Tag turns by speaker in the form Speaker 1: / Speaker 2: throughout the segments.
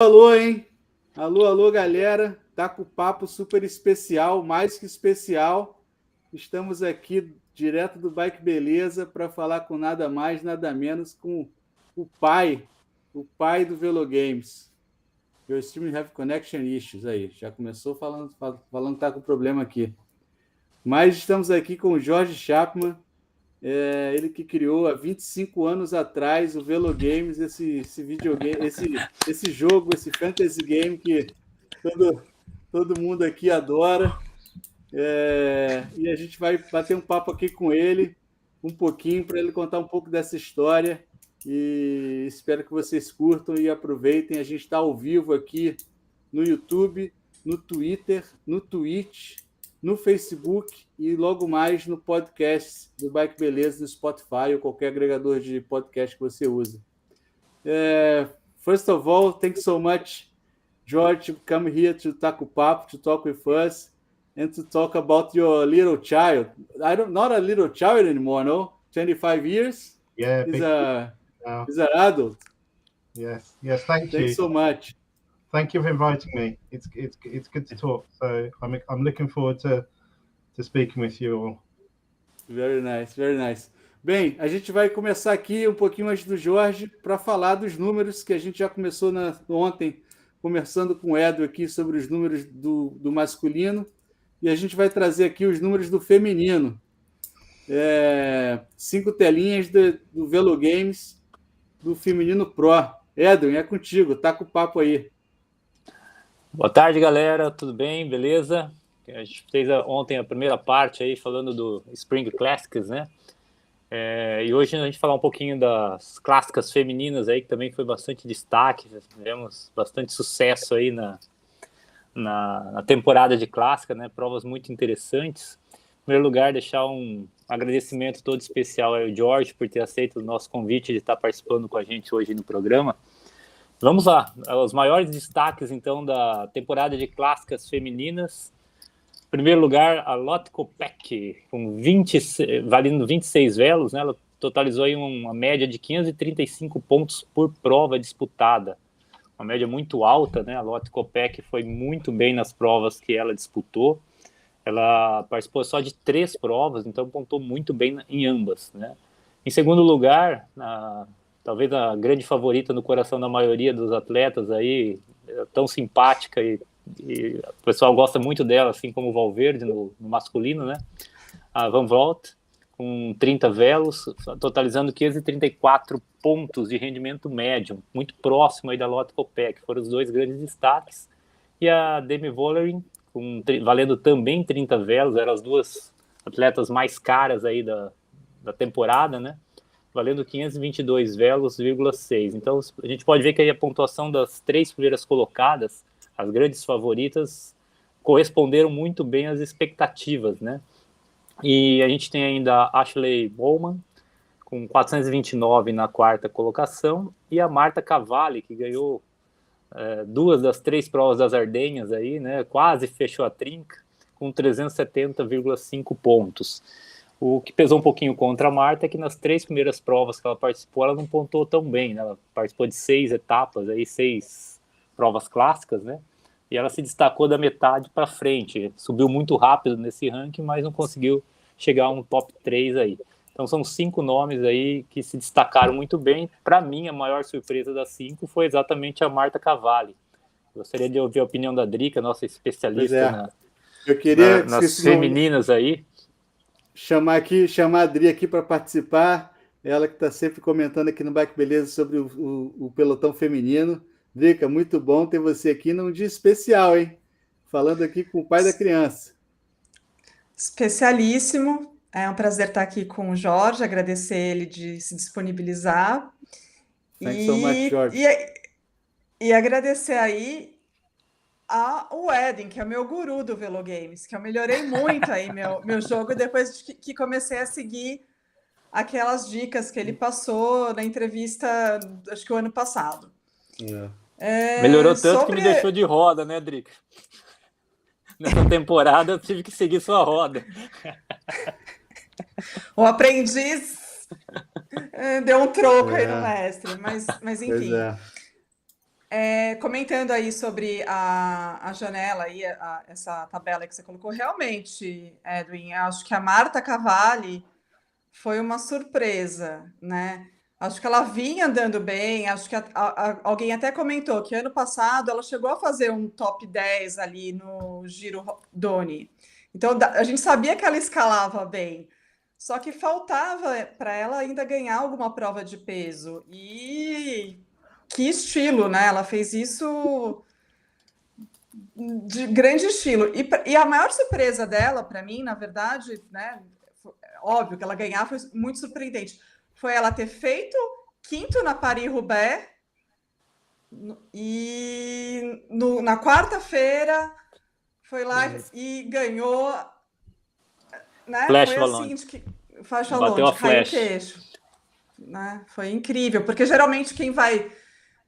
Speaker 1: Alô, hein? Alô, alô, galera. Tá com o papo super especial, mais que especial. Estamos aqui direto do Bike Beleza para falar com nada mais, nada menos com o pai do Velogames. Your stream have connection issues aí. Já começou falando que tá com problema aqui. Mas estamos aqui com o George Chapman, ele que criou há 25 anos atrás o Velogames, esse videogame, esse jogo, esse fantasy game que todo mundo aqui adora. E a gente vai bater um papo aqui com ele, um pouquinho, para ele contar um pouco dessa história. E espero que vocês curtam e aproveitem. A gente está ao vivo aqui no YouTube, no Twitter, no Twitch, no Facebook e logo mais no podcast do Bike Beleza, no Spotify ou qualquer agregador de podcast que você use. First of all, thanks so much, George, to come here to talk papo, to talk with us, and to talk about your little child. Not a little child anymore, no? 25 years?
Speaker 2: Yeah.
Speaker 1: He's an adult.
Speaker 2: Yes. Thanks you.
Speaker 1: Thanks so much.
Speaker 2: Thank you for inviting me. It's good to talk. So I'm looking forward to speaking with you all.
Speaker 1: Very nice, very nice. Bem, a gente vai começar aqui um pouquinho antes do Jorge para falar dos números que a gente já começou ontem, conversando com o Edwin aqui sobre os números do masculino, e a gente vai trazer aqui os números do feminino. 5 telinhas do Velogames do Feminino Pro. Edwin, é contigo, tá com o papo aí.
Speaker 3: Boa tarde, galera, tudo bem? Beleza? A gente fez ontem a primeira parte aí falando do Spring Classics, né? E hoje a gente vai falar um pouquinho das clássicas femininas aí, que também foi bastante destaque, tivemos bastante sucesso aí na temporada de clássica, né? Provas muito interessantes. Em primeiro lugar, deixar um agradecimento todo especial ao George por ter aceito o nosso convite de estar participando com a gente hoje no programa. Vamos lá, os maiores destaques, então, da temporada de clássicas femininas. Em primeiro lugar, a Lotte Kopeck, valendo 26 velos, né? Ela totalizou aí uma média de 535 pontos por prova disputada. Uma média muito alta, né? A Lotte Kopeck foi muito bem nas provas que ela disputou. Ela participou só de 3 provas, então pontuou muito bem em ambas, né? Em segundo lugar, talvez a grande favorita no coração da maioria dos atletas aí, tão simpática e o pessoal gosta muito dela, assim como o Valverde no masculino, né? A Van Vleut, com 30 velos, totalizando 534 pontos de rendimento médio, muito próximo aí da Lotte Kopeck, foram os dois grandes destaques. E a Demi Vollering, valendo também 30 velos, eram as duas atletas mais caras aí da temporada, né? Valendo 522 velos,6. Então, a gente pode ver que aí a pontuação das 3 primeiras colocadas, as grandes favoritas, corresponderam muito bem às expectativas, né? E a gente tem ainda a Ashley Bowman, com 429 na 4ª colocação, e a Marta Cavalli, que ganhou 2 das 3 provas das Ardenhas aí, né? Quase fechou a trinca, com 370,5 pontos. O que pesou um pouquinho contra a Marta é que nas 3 primeiras provas que ela participou, ela não pontuou tão bem, né? Ela participou de 6 etapas, aí 6 provas clássicas, né? E ela se destacou da metade para frente, subiu muito rápido nesse ranking, mas não conseguiu chegar a um top 3 aí. Então são 5 nomes aí que se destacaram muito bem. Para mim, a maior surpresa das 5 foi exatamente a Marta Cavalli. Gostaria de ouvir a opinião da Drica, nossa especialista nas femininas aí.
Speaker 1: Chamar a Adri aqui para participar, ela que está sempre comentando aqui no Bike Beleza sobre o pelotão feminino. Drica, muito bom ter você aqui num dia especial, hein? Falando aqui com o pai da criança.
Speaker 4: Especialíssimo. É um prazer estar aqui com o Jorge, agradecer ele de se disponibilizar.
Speaker 1: Thanks so much, Jorge.
Speaker 4: E agradecer aí ao Edwin, que é o meu guru do Velogames, que eu melhorei muito aí meu jogo depois que comecei a seguir aquelas dicas que ele passou na entrevista, acho que o ano passado.
Speaker 3: Melhorou tanto que me deixou de roda, né, Drica? Nessa temporada eu tive que seguir sua roda.
Speaker 4: O aprendiz deu um troco aí no mestre, mas enfim. Comentando aí sobre a janela aí, essa tabela que você colocou, realmente, Edwin, acho que a Marta Cavalli foi uma surpresa, né? Acho que ela vinha andando bem, acho que alguém até comentou que ano passado ela chegou a fazer um top 10 ali no Giro Doni. Então a gente sabia que ela escalava bem, só que faltava para ela ainda ganhar alguma prova de peso. E que estilo, né? Ela fez isso de grande estilo. E a maior surpresa dela, para mim, na verdade, né? Óbvio que ela ganhar foi muito surpreendente. Foi ela ter feito quinto na Paris-Roubaix e na quarta-feira foi lá e ganhou, né?
Speaker 3: Flash
Speaker 4: Foi
Speaker 3: Valone.
Speaker 4: assim, faixa
Speaker 3: Bateu
Speaker 4: longe,
Speaker 3: a
Speaker 4: caiu o
Speaker 3: flash.
Speaker 4: queixo. Né? Foi incrível, porque geralmente quem vai,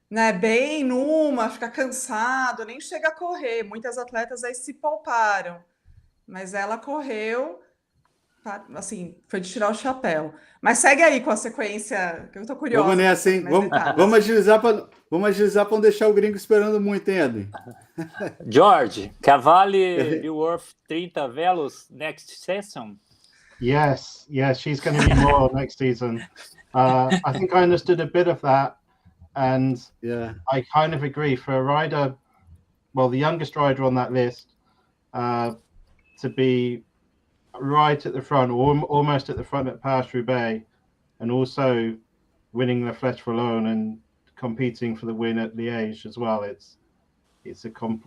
Speaker 4: né, bem numa, fica cansado, nem chega a correr. Muitas atletas aí se pouparam, mas ela correu, assim, foi de tirar o chapéu. Mas segue aí com a sequência, que eu tô curiosa.
Speaker 1: Vamos nessa, hein?
Speaker 4: Mais detalhes.
Speaker 1: Vamos agilizar para não deixar o gringo esperando muito, hein, Edwin?
Speaker 3: George, Cavalli be worth 30 velos next season?
Speaker 2: Yes, she's going to be more next season. I think I understood a bit of that, and I kind of agree. For a rider, well, the youngest rider on that list, to be right at the front, or almost at the front at Paris-Roubaix, and also winning the Flèche Wallonne and competing for the win at Liège as well. It's an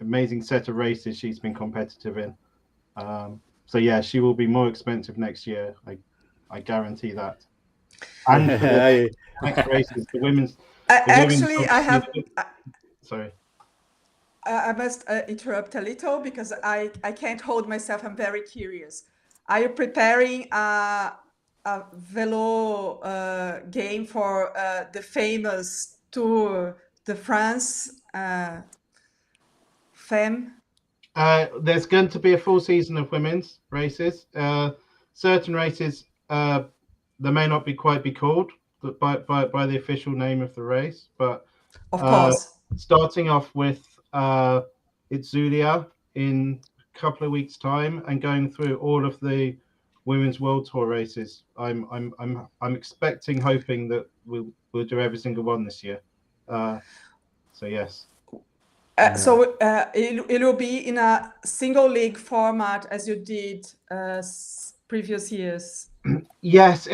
Speaker 2: amazing set of races she's been competitive in. So yeah, she will be more expensive next year. I guarantee that. And for the next races, the women's.
Speaker 4: Actually, I have.
Speaker 2: Sorry.
Speaker 4: I must interrupt a little because I can't hold myself. I'm very curious. Are you preparing a velo game for the famous Tour de France Femme?
Speaker 2: There's going to be a full season of women's races. Certain races, they may not be called by the official name of the race, but
Speaker 4: of course,
Speaker 2: starting off with Itzulia in a couple of weeks' time and going through all of the women's world tour races. I'm expecting, hoping that we'll do every single one this year. So yes.
Speaker 4: So it will be in a single league format as you did previous years.
Speaker 2: Yes,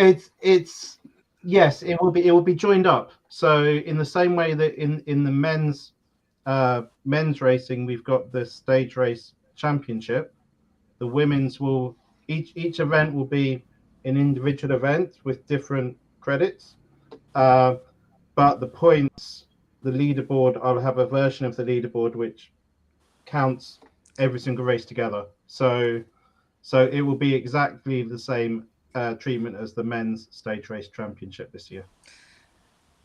Speaker 2: yes, it will be joined up. So in the same way that in the men's racing, we've got the stage race championship. The women's will each event will be an individual event with different credits, but the points, the leaderboard, I'll have a version of the leaderboard which counts every single race together. So it will be exactly the same treatment as the men's stage race championship this year.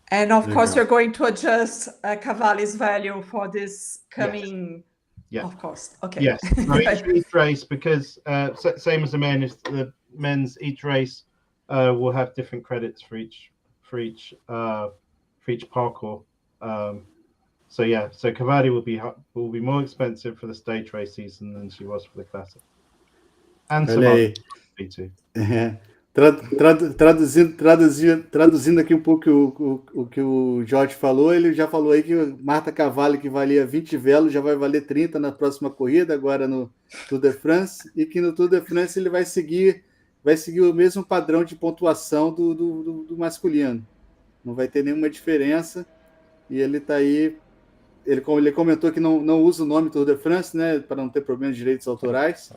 Speaker 4: And of course, you're going to adjust Cavalli's value for this coming.
Speaker 2: Yes.
Speaker 4: Of course. Okay.
Speaker 2: Yes. So each race, because same as the men, is the men's each race will have different credits for each parkour. So yeah, so Cavalli will be more expensive for the stage race season than she was for the classic. And some other too.
Speaker 1: Traduzindo aqui um pouco o que o Jorge falou, ele já falou aí que Marta Cavalli, que valia 20 velos, já vai valer 30 na próxima corrida, agora no Tour de France, e que no Tour de France ele vai seguir o mesmo padrão de pontuação do masculino. Não vai ter nenhuma diferença, e ele está aí, ele comentou que não usa o nome Tour de France, né, para não ter problemas de direitos autorais,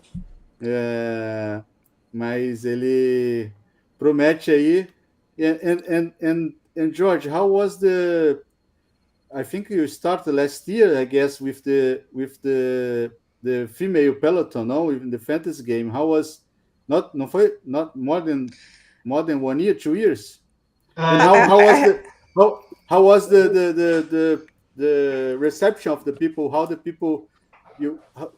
Speaker 1: mas ele promete aí. And George, how was I think you started last year, I guess, with the female peloton, no, even the fantasy game. How was not more than 1 year, 2 years? And how was the reception of the people? How the people,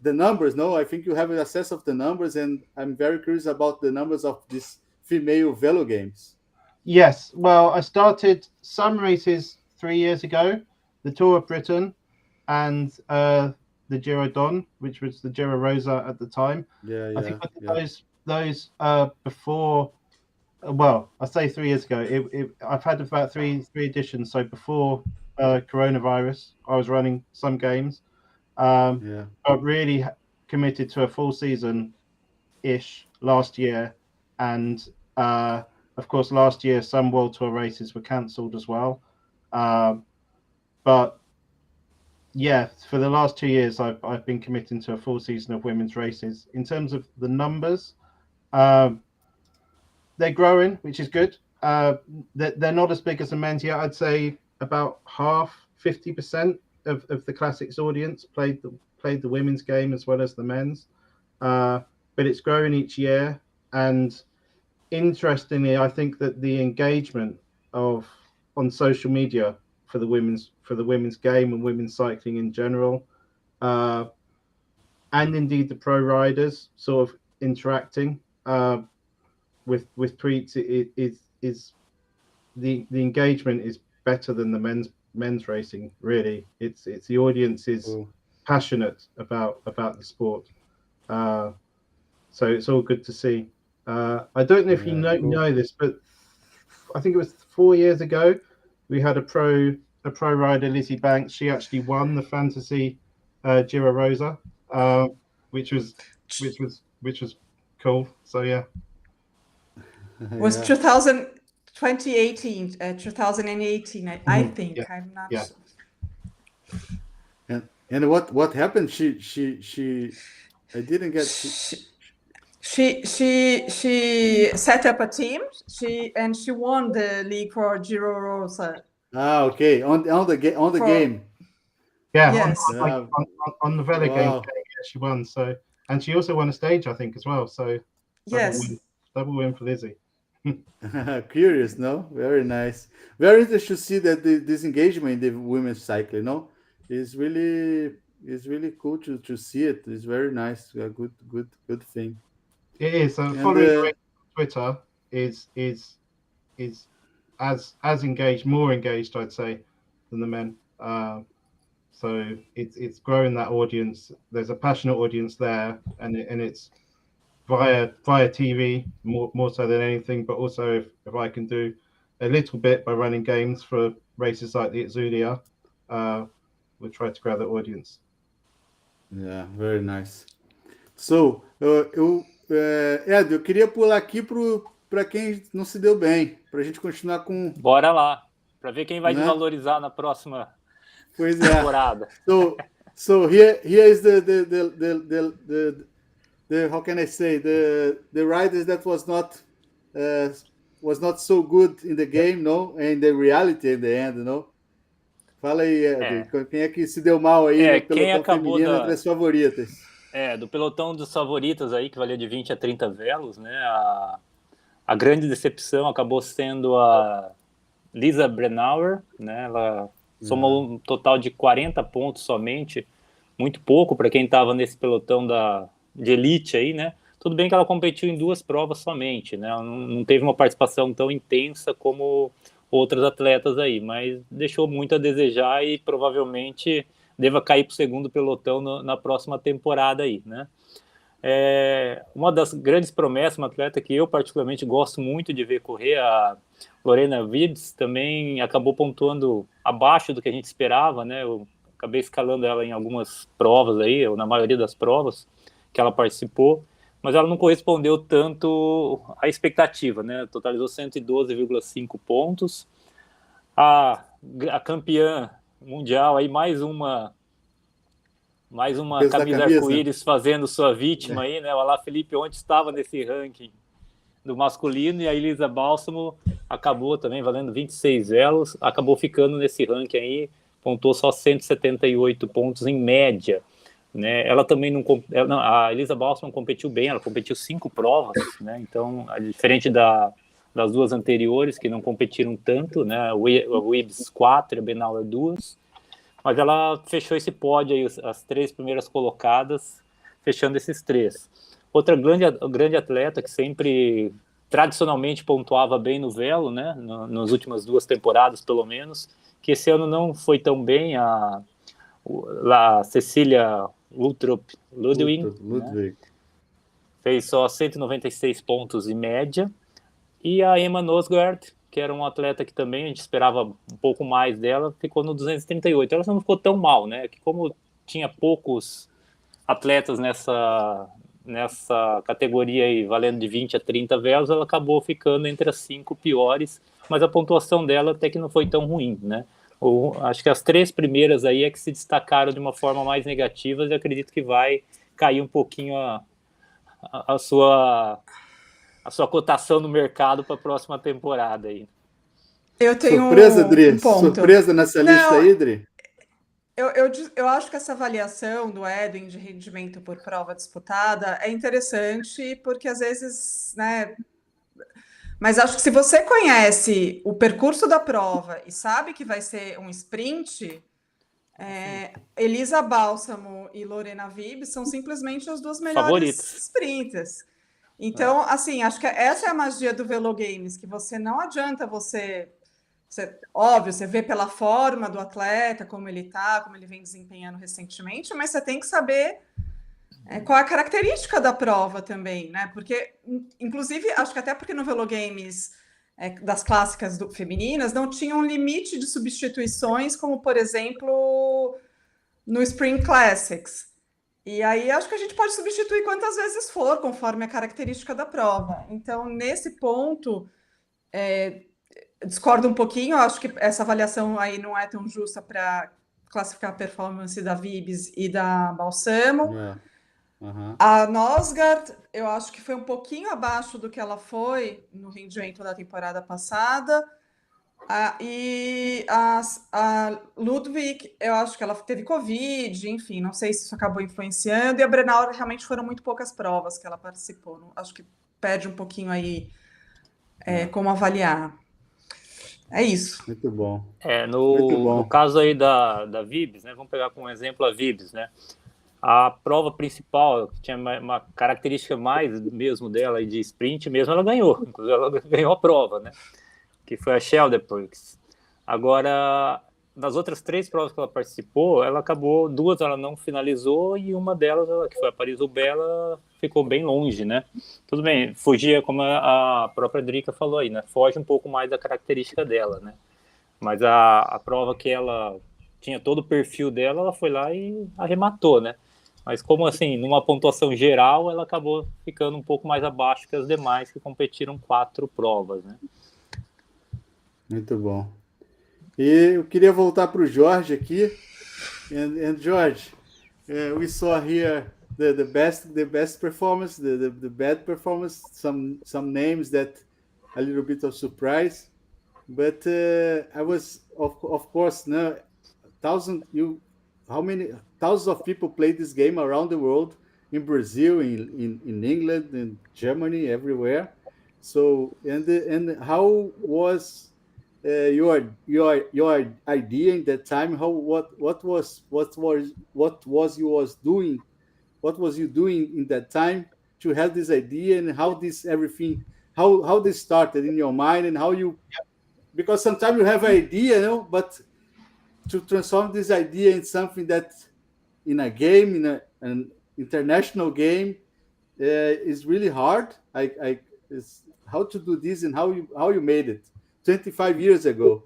Speaker 1: the numbers? No, I think you have an access of the numbers, and I'm very curious about the numbers of this female Velogames.
Speaker 2: Yes, well, I started some races 3 years ago, the Tour of Britain and the Giro Don, which was the Giro Rosa at the time. I think those before. Well, I say 3 years ago. I've had about three editions. So before coronavirus, I was running some games. But really committed to a full season ish last year, and of course last year some World Tour races were cancelled as well. But yeah, for the last 2 years I've been committing to a full season of women's races. In terms of the numbers, they're growing, which is good. They're not as big as the men's yet. I'd say about half, 50% of the classics audience played the women's game as well as the men's. But it's growing each year, and interestingly, I think that the engagement on social media for the women's game and women's cycling in general, and indeed the pro riders sort of interacting with tweets, is the engagement is better than the men's racing. Really, it's the audience is passionate about the sport. So it's all good to see. I don't know if you know this, but I think it was 4 years ago we had a pro rider, Lizzie Banks. She actually won the fantasy Giro Rosa, which was cool. So yeah.
Speaker 4: Was 2018, I think.
Speaker 2: Yeah.
Speaker 4: I'm not
Speaker 2: Yeah.
Speaker 4: sure.
Speaker 1: And what happened? She I didn't get.
Speaker 4: She set up a team. She won the league for Giro Rosa.
Speaker 1: Okay. On the game.
Speaker 2: Yeah.
Speaker 4: Yes.
Speaker 2: On the Velogames game, she won. So, and she also won a stage, I think, as well. So
Speaker 4: yes.
Speaker 2: Double win for Lizzie.
Speaker 1: Curious, no? Very nice. Very interesting to see that this engagement in the women's cycling, no, is really cool to see it. It's very nice. A good thing.
Speaker 2: It is. So following Twitter is as engaged, more engaged, I'd say, than the men. So it's growing that audience. There's a passionate audience there, and it's via TV more so than anything. But also if I can do a little bit by running games for races like the Etzulia, we'll try to grow the audience.
Speaker 1: Yeah, very nice. So, Ed, eu queria pular aqui para quem não se deu bem, para a gente continuar com.
Speaker 3: Bora lá, para ver quem vai desvalorizar na próxima temporada.
Speaker 1: So here is the how can I say, the riders that was not so good in the game, no, and the reality in the end, no. Fala aí, Ed, quem é que se deu mal aí no pelotão feminino entre as favoritas?
Speaker 3: Do pelotão dos favoritas aí, que valia de 20 a 30 velos, né? A grande decepção acabou sendo a Lisa Brennauer, né? Ela somou um total de 40 pontos somente, muito pouco para quem estava nesse pelotão de elite aí, né? Tudo bem que ela competiu em 2 provas somente, né? Ela não teve uma participação tão intensa como outros atletas aí, mas deixou muito a desejar e provavelmente deva cair para o segundo pelotão na próxima temporada aí, né? Uma das grandes promessas, uma atleta que eu particularmente gosto muito de ver correr, a Lorena Wiebes, também acabou pontuando abaixo do que a gente esperava, né? Eu acabei escalando ela em algumas provas aí, ou na maioria das provas que ela participou, mas ela não correspondeu tanto à expectativa, né? Totalizou 112,5 pontos. A campeã mundial, aí mais uma camisa arco-íris fazendo sua vítima aí, né? O Alaphilippe ontem estava nesse ranking do masculino, e a Elisa Balsamo acabou também valendo 26 velos, acabou ficando nesse ranking aí, pontuou só 178 pontos em média, né? Ela também a Elisa Balsamo competiu bem, ela competiu 5 provas, né? Então, diferente das 2 anteriores, que não competiram tanto, né? A Wiebes 4 e a Brennauer 2, mas ela fechou esse pódio aí, as 3 primeiras colocadas, fechando esses 3. Outra grande atleta que sempre, tradicionalmente, pontuava bem no velo, né? Nas últimas 2 temporadas, pelo menos, que esse ano não foi tão bem. A Cecília Ludwig, né? Fez só 196 pontos em média. E a Emma Nosgard, que era um atleta que também a gente esperava um pouco mais dela, ficou no 238. Ela não ficou tão mal, né? Que como tinha poucos atletas nessa categoria aí, valendo de 20 a 30 velos, ela acabou ficando entre as 5 piores, mas a pontuação dela até que não foi tão ruim, né? Acho que as 3 primeiras aí é que se destacaram de uma forma mais negativa, e acredito que vai cair um pouquinho a sua cotação no mercado para a próxima temporada aí.
Speaker 4: Eu tenho
Speaker 1: surpresa, Dri?
Speaker 4: um ponto.
Speaker 1: Surpresa nessa lista aí, Dri?
Speaker 4: Eu acho que essa avaliação do Edwin de rendimento por prova disputada é interessante, porque às vezes, né? Mas acho que se você conhece o percurso da prova e sabe que vai ser um sprint, Elisa Bálsamo e Lorena Vibe são simplesmente as 2 melhores
Speaker 3: favoritas
Speaker 4: sprinters. Então, assim, acho que essa é a magia do Velogames, que você não adianta óbvio, você vê pela forma do atleta, como ele tá, como ele vem desempenhando recentemente, mas você tem que saber qual é a característica da prova também, né? Porque, inclusive, acho que até porque no Velogames das clássicas femininas não tinha um limite de substituições, como, por exemplo, no Spring Classics. E aí acho que a gente pode substituir quantas vezes for, conforme a característica da prova. Então, nesse ponto, discordo um pouquinho, acho que essa avaliação aí não é tão justa para classificar a performance da Vibes e da Balsamo. A Nosgard, eu acho que foi um pouquinho abaixo do que ela foi no rendimento da temporada passada. E a Ludwig, eu acho que ela teve Covid, enfim, não sei se isso acabou influenciando. E a Brenauer, realmente foram muito poucas provas que ela participou. Acho que perde um pouquinho aí como avaliar. É isso.
Speaker 1: Muito bom.
Speaker 3: No caso aí da Vibes, né? Vamos pegar como exemplo a Vibes, né? A prova principal, que tinha uma característica mais mesmo dela de sprint mesmo, ela ganhou. Inclusive, ela ganhou a prova, né? Que foi a Scheldepulks. Agora, nas outras 3 provas que ela participou, ela acabou, 2 ela não finalizou e uma delas, que foi a Paris-Roubaix, ela ficou bem longe, né? Tudo bem, fugia, como a própria Drica falou aí, né? Foge um pouco mais da característica dela, né? Mas a prova que ela tinha todo o perfil dela, ela foi lá e arrematou, né? Mas como assim, numa pontuação geral, ela acabou ficando um pouco mais abaixo que as demais que competiram 4 provas, né?
Speaker 1: Muito bom. E eu queria voltar para o George aqui. And George, we saw here the best performance, the bad performance, some names that a little bit of surprise. But I was, of course, no, how many thousands of people played this game around the world, in Brazil, in England, in Germany, everywhere. So, and how was your idea in that time? What was you doing in that time to have this idea, and how this everything how this started in your mind, and how you, because sometimes you have an idea, but to transform this idea in something that in a game, in an international game, is really hard. It's how to do this, and how you made it 25 years ago.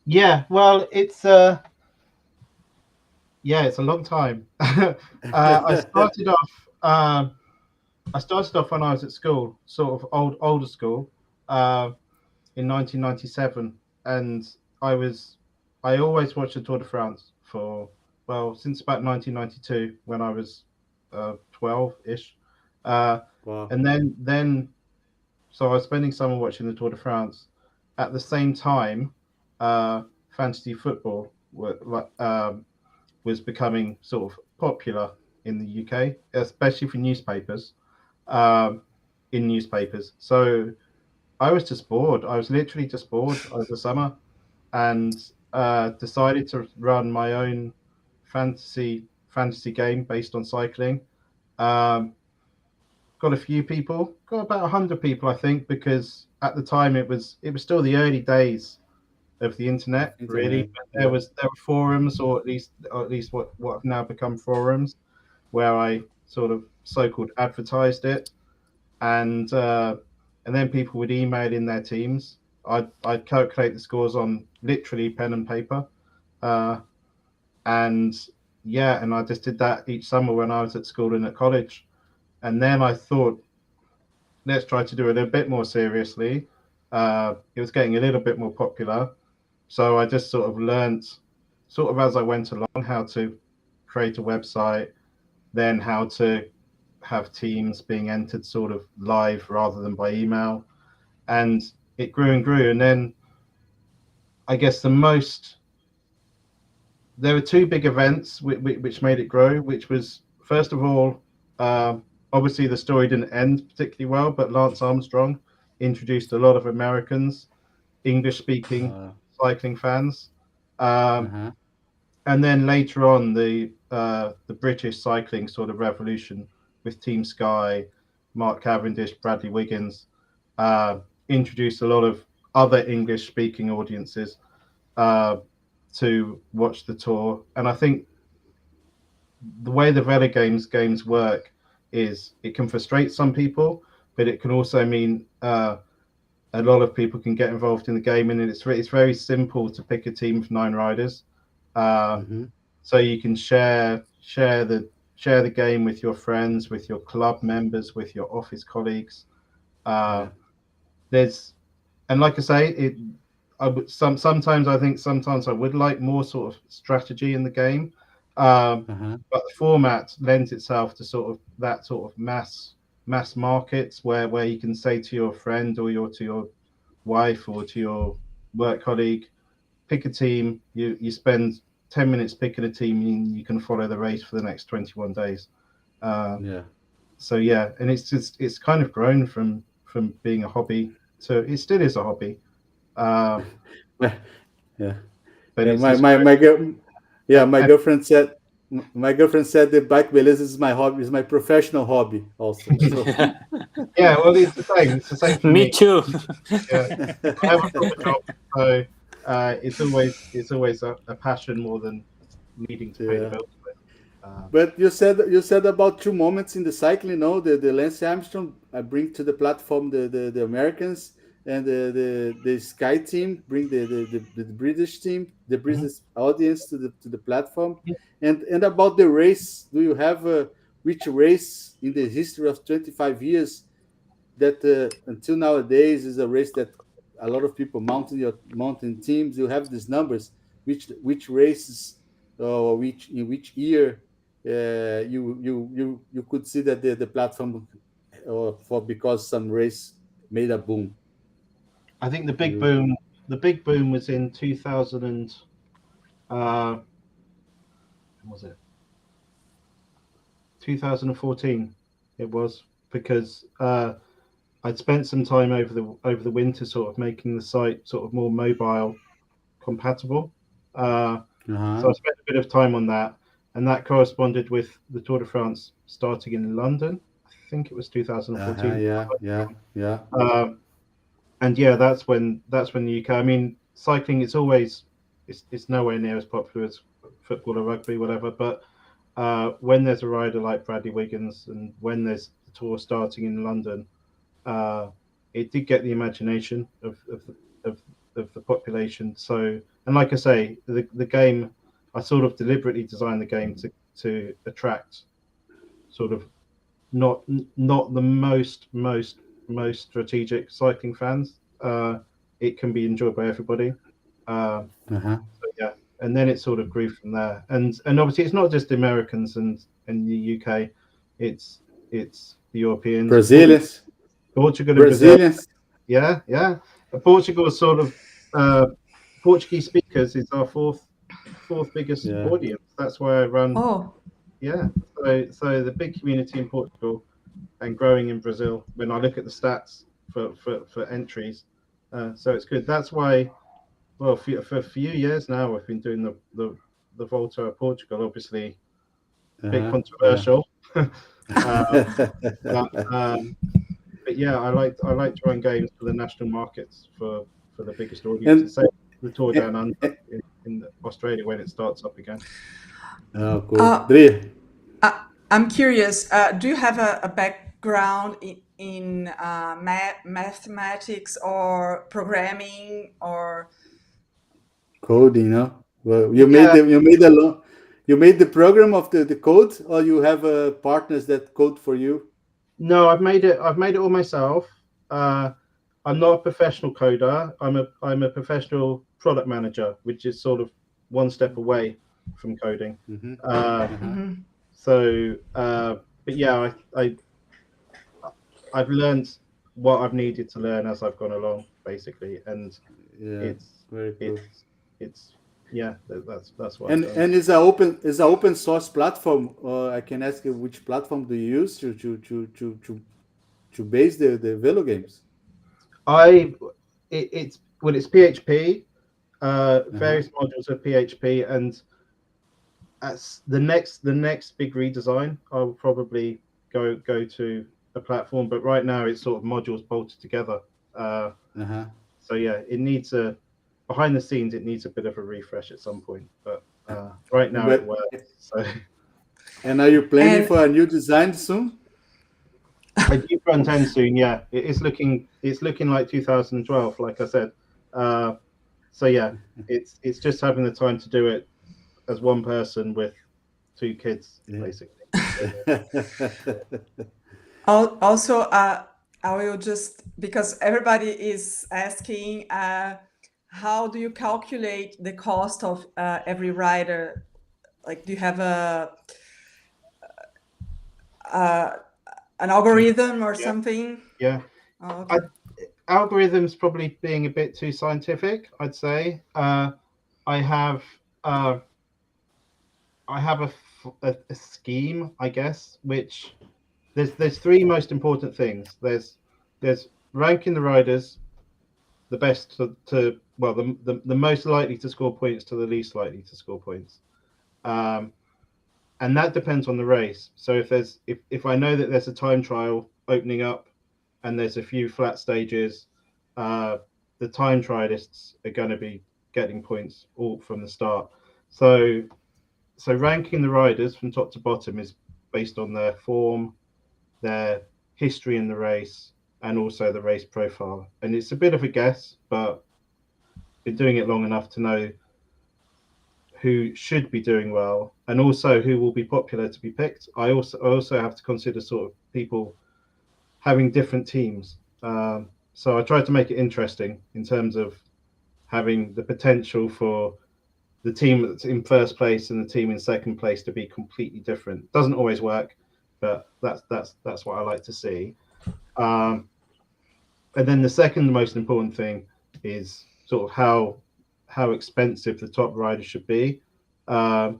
Speaker 2: Yeah, well, it's a long time. I started off when I was at school, sort of older school, in 1997, and I always watched the Tour de France since about 1992, when I was 12-ish.
Speaker 1: Wow.
Speaker 2: And then so I was spending summer watching the Tour de France. At the same time, fantasy football was becoming sort of popular in the UK, especially for newspapers. In newspapers, so I was just bored. I was literally just bored over the summer, and decided to run my own fantasy game based on cycling. Got a few people, got about 100 people, I think, because at the time it was still the early days the internet. Really. There were forums, or at least what have now become forums, where I sort of so-called advertised it, and then people would email in their teams. I'd calculate the scores on literally pen and paper, and I just did that each summer when I was at school and at college. And then I thought, let's try to do it a bit more seriously. It was getting a little bit more popular, so I just sort of learned, sort of as I went along, how to create a website, then how to have teams being entered sort of live rather than by email, and it grew and grew. And then I guess there were two big events which made it grow, which was, first of all, obviously the story didn't end particularly well, but Lance Armstrong introduced a lot of Americans, English-speaking cycling fans. And then later on, the British cycling sort of revolution with Team Sky, Mark Cavendish, Bradley Wiggins, introduced a lot of other English-speaking audiences to watch the tour. And I think the way the Velogames games work is it can frustrate some people, but it can also mean a lot of people can get involved in the game. And it's very simple to pick a team of 9 riders. So you can share the game with your friends, with your club members, with your office colleagues. And like I say, sometimes I would like more sort of strategy in the game, but the format lends itself to sort of that sort of mass markets where you can say to your friend or to your wife or to your work colleague, pick a team. You spend 10 minutes picking a team, and you can follow the race for the next 21 days. So and it's kind of grown from being a hobby to it still is a hobby. But
Speaker 1: my girlfriend said the bike beleza is my hobby, is my professional hobby also. So.
Speaker 2: Well, it's the same for me.
Speaker 3: Me too.
Speaker 2: I have a proper job, so it's always a passion more than needing to pay the bills.
Speaker 1: But you said about 2 moments in the cycling, the Lance Armstrong bring to the platform the Americans, and the Sky team bring the British team, the British audience to the platform. And about the race, do you have which race in the history of 25 years that until nowadays is a race that a lot of people mountain teams? You have these numbers, which races or in which year you could see that the platform because some race made a boom.
Speaker 2: I think the big boom was in 2000 and was it 2014? It was because I'd spent some time over the winter sort of making the site sort of more mobile compatible. So I spent a bit of time on that, and that corresponded with the Tour de France starting in London. I think it was 2014. And that's when the UK. I mean, cycling it's nowhere near as popular as football or rugby, whatever. But when there's a rider like Bradley Wiggins, and when there's the tour starting in London, it did get the imagination of the population. So, and like I say, the game, I sort of deliberately designed the game to attract sort of not the most strategic cycling fans. It can be enjoyed by everybody. So and then it sort of grew from there. And obviously it's not just Americans and the UK, it's the Europeans,
Speaker 1: Brazilians,
Speaker 2: Portugal, and
Speaker 1: Brazilians.
Speaker 2: Brazil. Portugal is sort of Portuguese speakers is our fourth biggest audience. That's why I run. So the big community in Portugal and growing in Brazil when I look at the stats for entries. So it's good. That's why, well, for a few years now, we've been doing the Volta of Portugal, obviously a bit controversial. But I like to run games for the national markets for the biggest audience. the tour down under in Australia when it starts up again.
Speaker 1: Oh, cool. Dre,
Speaker 4: I'm curious. Do you have a background in mathematics or programming or?
Speaker 1: coding, no? Well, you
Speaker 2: Yeah.
Speaker 1: made the program of the code, or you have partners that code for you?
Speaker 2: No, I've made it all myself. I'm not a professional coder. I'm a professional product manager, which is sort of one step away from coding. So, but yeah, I've learned what I've needed to learn as I've gone along, basically, and
Speaker 1: Yeah, very cool.
Speaker 2: it's yeah, that's what.
Speaker 1: And
Speaker 2: I've done.
Speaker 1: is a open source platform. I can ask you which platform do you use to base the Velo games?
Speaker 2: It's PHP. Various modules of PHP, and as the next big redesign, I will probably go to a platform. But right now, it's sort of modules bolted together. So yeah, it needs behind the scenes. It needs a bit of a refresh at some point. But right now, it works. So.
Speaker 1: And are you planning for a new design soon?
Speaker 2: I do front end soon. Yeah, it's looking like 2012. Like I said. So yeah, it's just having the time to do it as one person with 2 kids, basically.
Speaker 4: Also, I will just, because everybody is asking, how do you calculate the cost of every rider? Like, do you have an algorithm or something?
Speaker 2: Yeah.
Speaker 4: Oh, okay.
Speaker 2: Algorithms probably being a bit too scientific, I'd say. I have a scheme, I guess, which there's 3 most important things. There's ranking the riders, the best to the most likely to score points to the least likely to score points, and that depends on the race. So if I know that there's a time trial opening up and there's a few flat stages, the time trialists are going to be getting points all from the start. So ranking the riders from top to bottom is based on their form, their history in the race, and also the race profile. And it's a bit of a guess, but been doing it long enough to know who should be doing well and also who will be popular to be picked. I also have to consider sort of people having different teams. So I tried to make it interesting in terms of having the potential for the team that's in first place and the team in second place to be completely different. Doesn't always work, but that's what I like to see. And then the second most important thing is sort of how expensive the top rider should be. So,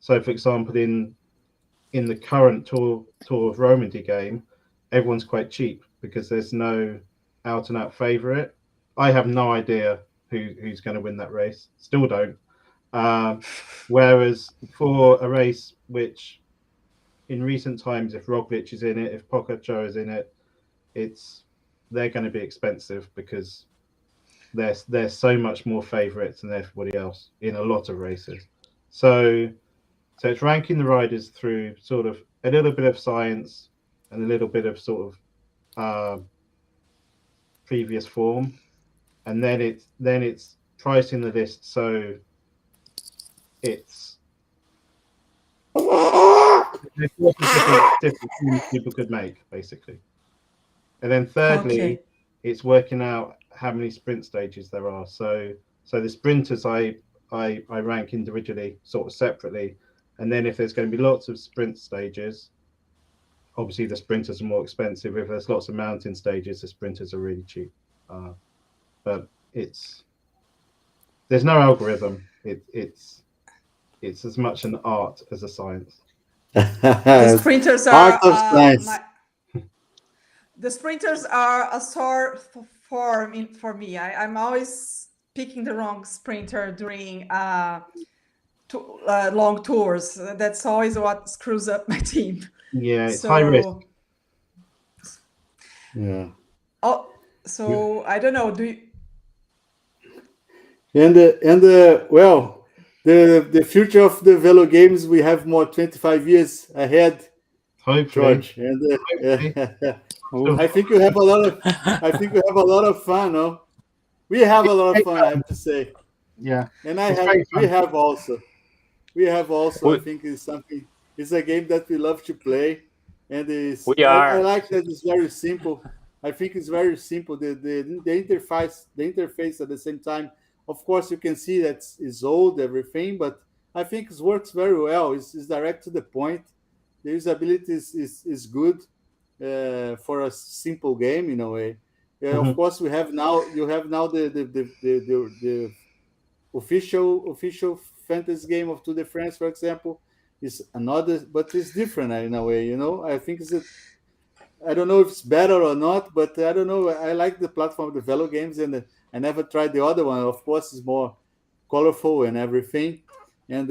Speaker 2: for example, in the current Tour of Romandy game, everyone's quite cheap because there's no out and out favourite. I have no idea who's going to win that race. Still don't. Whereas for a race which, in recent times, if Roglic is in it, if Pogačar is in it, they're going to be expensive because there's so much more favourites than everybody else in a lot of races. So it's ranking the riders through sort of a little bit of science and a little bit of sort of previous form, and then it's pricing the list so it's different things people could make, basically. And then thirdly, it's working out how many sprint stages there are. So the sprinters I rank individually, sort of separately, and then if there's going to be lots of sprint stages, obviously the sprinters are more expensive. If there's lots of mountain stages, the sprinters are really cheap. But there's no algorithm. It's as much an art as a science.
Speaker 4: The sprinters are
Speaker 1: art of science.
Speaker 4: The sprinters are a sore form for me. I'm always picking the wrong sprinter during long tours. That's always what screws up my team.
Speaker 2: Yeah, it's high risk.
Speaker 1: Yeah.
Speaker 4: Oh, so I don't know.
Speaker 1: Well, the future of the Velogames, we have more 25 years ahead,
Speaker 2: Hopefully.
Speaker 1: George. And
Speaker 3: Ooh.
Speaker 1: I think you have a lot of I think you have a lot of fun, no? We have a lot of fun, I have to say.
Speaker 2: Yeah.
Speaker 1: And
Speaker 2: It's very
Speaker 1: we
Speaker 2: fun.
Speaker 1: have also. We have also, I
Speaker 3: We,
Speaker 1: think it's something, it's a game that we love to play. And
Speaker 3: we
Speaker 1: I
Speaker 3: are.
Speaker 1: like that it's very simple. I think it's very simple. The interface at the same time. Of course, you can see that it's old, everything, but I think it works very well. It's direct to the point. The usability is good for a simple game in a way. Of
Speaker 2: Mhm.
Speaker 1: course, you have now the official fantasy game of Tour de France, for example, is another, but it's different in a way. I think I don't know if it's better or not, but I don't know. I like the platform of the Velogames, and I never tried the other one. Of course, it's more colorful and everything, and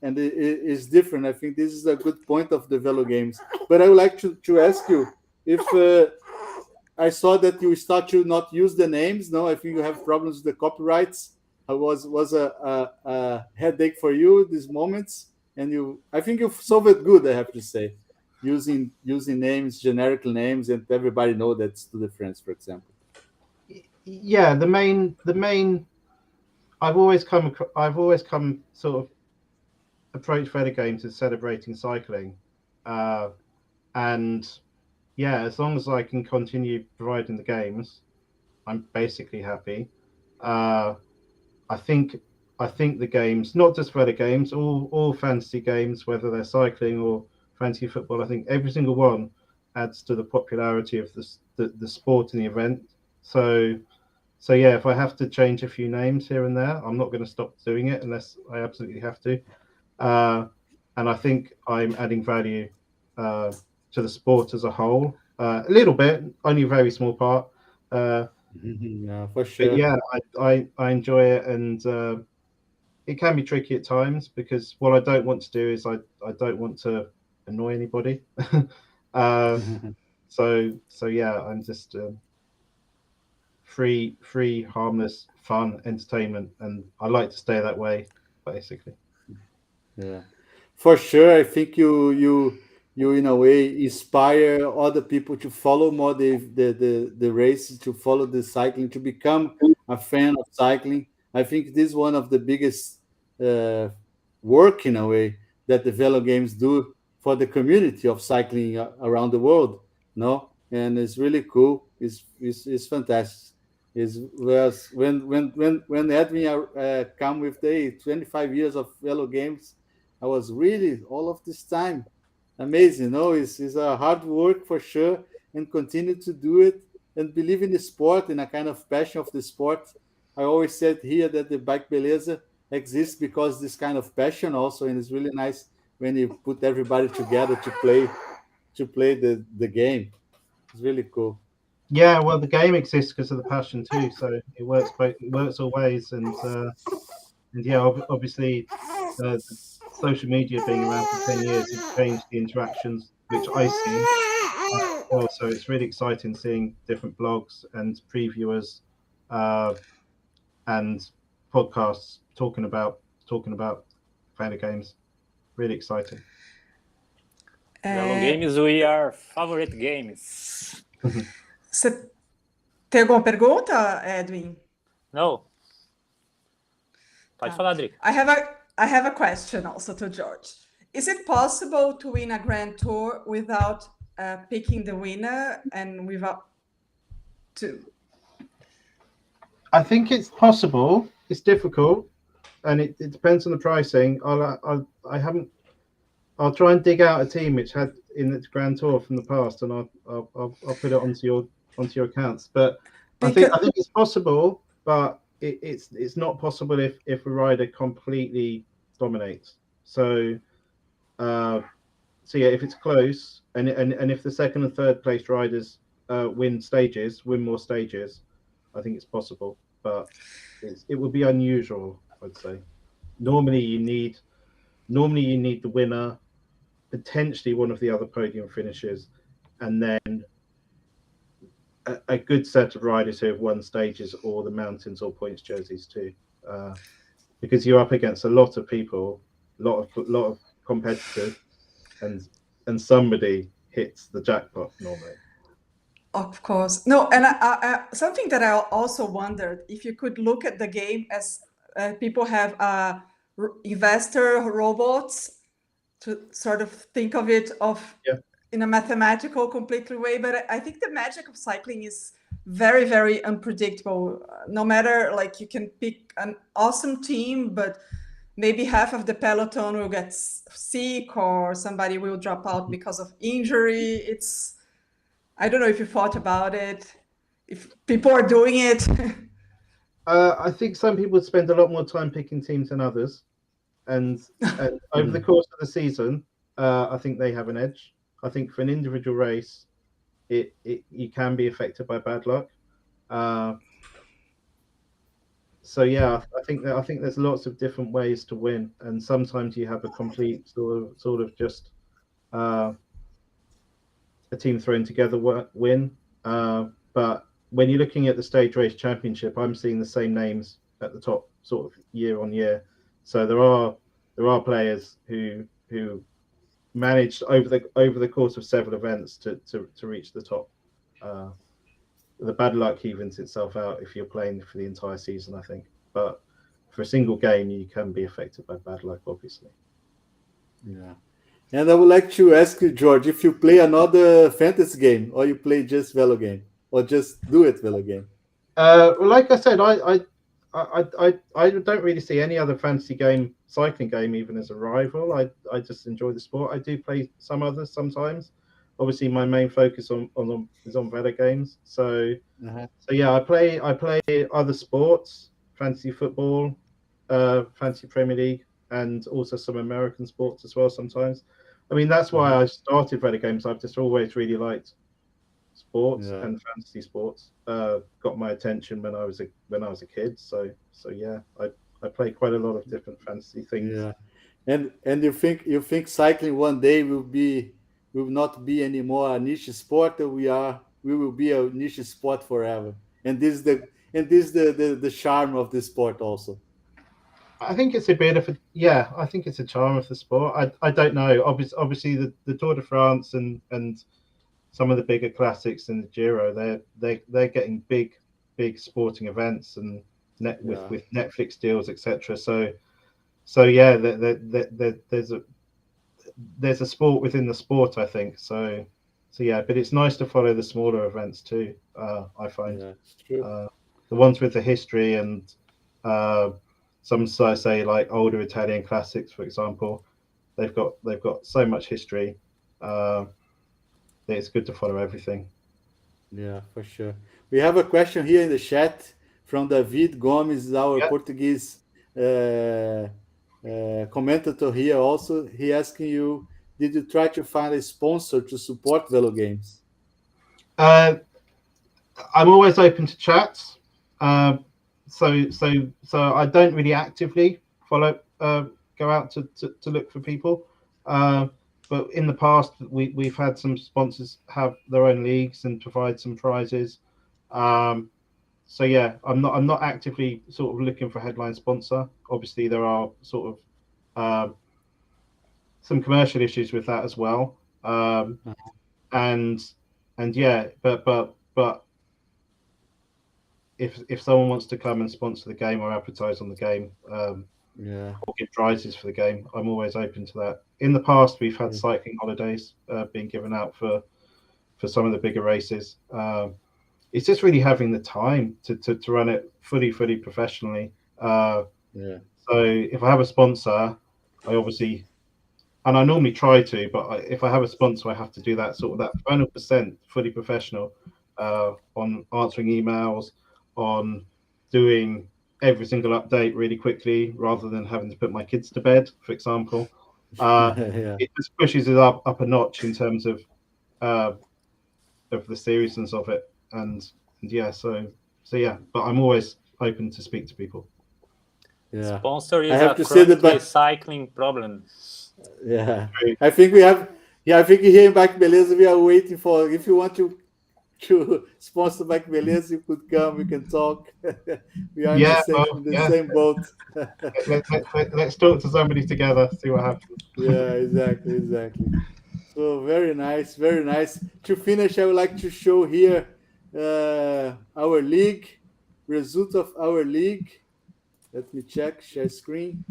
Speaker 1: it's different. I think this is a good point of the Velogames. But I would like to ask you if I saw that you start to not use the names. No, I think you have problems with the copyrights. Was a headache for you these moments, and I think you've solved it good. I have to say, using names, generic names, and everybody know that's to the friends, for example.
Speaker 2: Yeah, the main I've always come sort of approach Feder games as celebrating cycling. And yeah, as long as I can continue providing the games, I'm basically happy. Uh, I think the games, not just Feder games, all fantasy games, whether they're cycling or fantasy football, I think every single one adds to the popularity of the sport and the event. So yeah, if I have to change a few names here and there, I'm not going to stop doing it unless I absolutely have to. And I think I'm adding value to the sport as a whole. A little bit, only a very small part.
Speaker 1: Yeah, for
Speaker 2: But
Speaker 1: sure.
Speaker 2: yeah, I enjoy it, and it can be tricky at times because what I don't want to do is I don't want to annoy anybody. So yeah, I'm just free, harmless, fun, entertainment, and I like to stay that way, basically.
Speaker 1: Yeah, for sure. I think you in a way inspire other people to follow more the races, to follow the cycling, to become a fan of cycling. I think this is one of the biggest uh, work in a way that the Velo Games do for the community of cycling around the world. No, and it's really cool. It's fantastic. Is was when Edwin come with the 25 years of Velo Games, I was really all of this time amazing. No, it's a hard work for sure, and continue to do it and believe in the sport and a kind of passion of the sport. I always said here that the bike beleza exists because this kind of passion also, and it's really nice when you put everybody together to play the game. It's really cool.
Speaker 2: Yeah, well, the game exists because of the passion too, so it works all ways, and yeah, obviously, social media being around for 10 years has changed the interactions which I see. Well, so it's really exciting seeing different blogs and previewers uh, and podcasts talking about fan games. Really exciting.
Speaker 3: Velogames, we are favorite games.
Speaker 4: Você tem alguma pergunta, Edwin?
Speaker 3: No. Pode falar, Adri.
Speaker 4: I have a question also to George. Is it possible to win a Grand Tour without picking the winner and without to?
Speaker 2: I think it's possible. It's difficult, and it depends on the pricing. I'll try and dig out a team which had in its Grand Tour from the past, and I'll put it onto your accounts. But I think it's possible, but it's not possible if a rider completely dominates. So yeah, if it's close, and if the second and third place riders win more stages, I think it's possible, but it would be unusual, I'd say. Normally you need the winner, potentially one of the other podium finishers, and then a good set of riders who have won stages or the mountains or points jerseys too, because you're up against a lot of people, a lot of competitors, and somebody hits the jackpot normally.
Speaker 4: Of course. No, and something that I also wondered, if you could look at the game as people have investor robots, to sort of think of it in a mathematical completely way. But I think the magic of cycling is very, very unpredictable. No matter, like, you can pick an awesome team, but maybe half of the peloton will get sick or somebody will drop out because of injury. I don't know if you thought about it, if people are doing it.
Speaker 2: I think some people spend a lot more time picking teams than others, and over the course of the season, I think they have an edge. I think for an individual race, you can be affected by bad luck. So yeah, I think there's lots of different ways to win, and sometimes you have a complete sort of just a team thrown together win. But when you're looking at the stage race championship, I'm seeing the same names at the top sort of year on year. So there are players who managed over the course of several events to reach the top. The bad luck evens itself out if you're playing for the entire season, I think. But for a single game, you can be affected by bad luck, obviously.
Speaker 1: Yeah. And I would like to ask you, George, if you play another fantasy game, or you play just Velogame, or just do it Velogame.
Speaker 2: Well, like I said, I don't really see any other fantasy cycling game even as a rival. I just enjoy the sport. I do play some others sometimes. Obviously, my main focus is on Velogames. So yeah, I play other sports, fantasy football, fantasy Premier League, and also some American sports as well sometimes. I mean, that's why I started Velogames. I've just always really liked sports and fantasy sports. Got my attention when I was a kid. So yeah, I play quite a lot of different fantasy things.
Speaker 1: Yeah, and you think cycling one day will not be anymore a niche sport, or we will be a niche sport forever. And this is the charm of the sport also.
Speaker 2: I think it's a bit of I think it's a charm of the sport. I don't know. Obviously the Tour de France and some of the bigger classics in the Giro, they're getting big sporting events and with Netflix deals, etc. So yeah, there's a sport within the sport, I think. So yeah, but it's nice to follow the smaller events too. I find the ones with the history and some say like older Italian classics, for example, they've got so much history. It's good to follow everything.
Speaker 1: Yeah, for sure. We have a question here in the chat from David Gomes, our Portuguese commentator here also. He asking you, did you try to find a sponsor to support Velogames?
Speaker 2: I'm always open to chats. So I don't really actively go out to look for people. But in the past, we've had some sponsors have their own leagues and provide some prizes. So yeah, I'm not actively sort of looking for a headline sponsor. Obviously, there are sort of some commercial issues with that as well. And yeah, but if someone wants to come and sponsor the game or advertise on the game, or give prizes for the game, I'm always open to that. In the past, we've had cycling holidays being given out for some of the bigger races. It's just really having the time to run it fully professionally. So if I have a sponsor, I obviously, and I normally try to, but if I have a sponsor, I have to do that sort of that 100% fully professional on answering emails, on doing every single update really quickly, rather than having to put my kids to bed, for example. It just pushes it up a notch in terms of the seriousness of it, and yeah, so yeah. But I'm always open to speak to people.
Speaker 3: Yeah, sponsor is a chronic cycling problem.
Speaker 1: Yeah, I think we have. Yeah, I think here in Bike Beleza we are waiting for. If you want to to sponsor Bike Beleza, you could come, we can talk. We are
Speaker 2: Yeah,
Speaker 1: in the same boat.
Speaker 2: Let's talk to somebody together, see what happens.
Speaker 1: Yeah, exactly. So very nice, very nice. To finish, I would like to show here our league, result of our league. Let me check, share screen.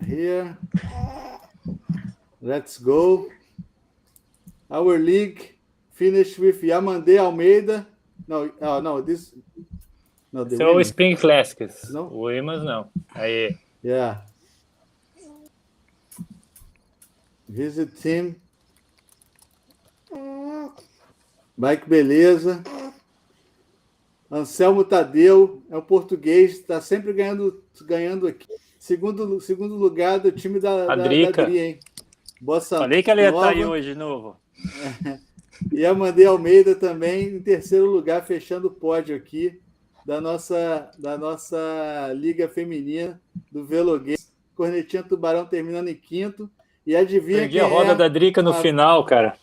Speaker 1: Here. Let's go. Our league finished with Yamande Almeida. No, this. No, the
Speaker 3: Esse é o
Speaker 1: winner.
Speaker 3: Spring Classics.
Speaker 1: Não?
Speaker 3: O Women's não. Aí.
Speaker 1: Yeah. Visit team. Bike Beleza. Anselmo Tadeu é um português, está sempre ganhando aqui. Segundo lugar do time da Dri, hein? Bossa
Speaker 3: Falei que ela ia
Speaker 1: Nova.
Speaker 3: estar aí hoje de novo.
Speaker 1: E a Mandei Almeida também em terceiro lugar, fechando o pódio aqui da nossa Liga Feminina do Velogames. Cornetinha Tubarão terminando em quinto. E adivinha
Speaker 3: Perdi
Speaker 1: quem
Speaker 3: a roda da Drica no final, cara.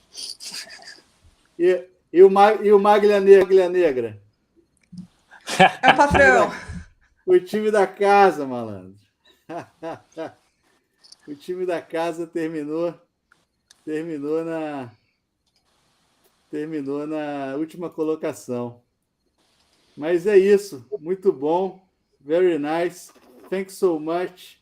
Speaker 1: E o Maglia Negra?
Speaker 4: É o patrão.
Speaker 1: O time da casa, malandro. O time da casa terminou na última colocação. Mas é isso. Muito bom. Very nice. Thanks so much,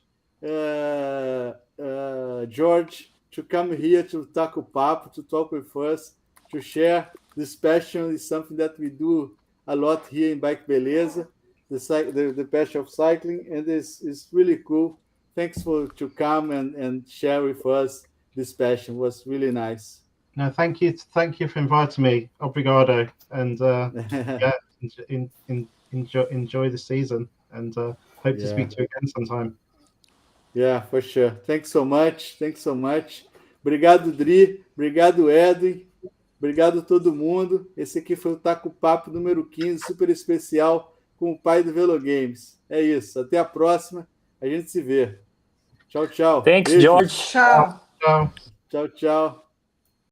Speaker 1: George, to come here to talk papo, to talk with us, to share this passion is something that we do a lot here in Bike Beleza, the passion of cycling, and it's really cool. Thanks to come and share with us this passion. It was really nice.
Speaker 2: No, thank you for inviting me. Obrigado, and yeah, enjoy the season, and hope to speak to you again sometime.
Speaker 1: Yeah, for sure. Thanks so much. Obrigado, Dri. Obrigado, Edwin. Obrigado a todo mundo. Esse aqui foi o Taco Papo número 15, super especial, com o pai do Velogames. É isso. Até a próxima. A gente se vê. Tchau, tchau.
Speaker 3: Thanks,
Speaker 1: Beijo.
Speaker 3: George.
Speaker 4: Tchau.
Speaker 2: Ciao.
Speaker 1: Tchau, tchau.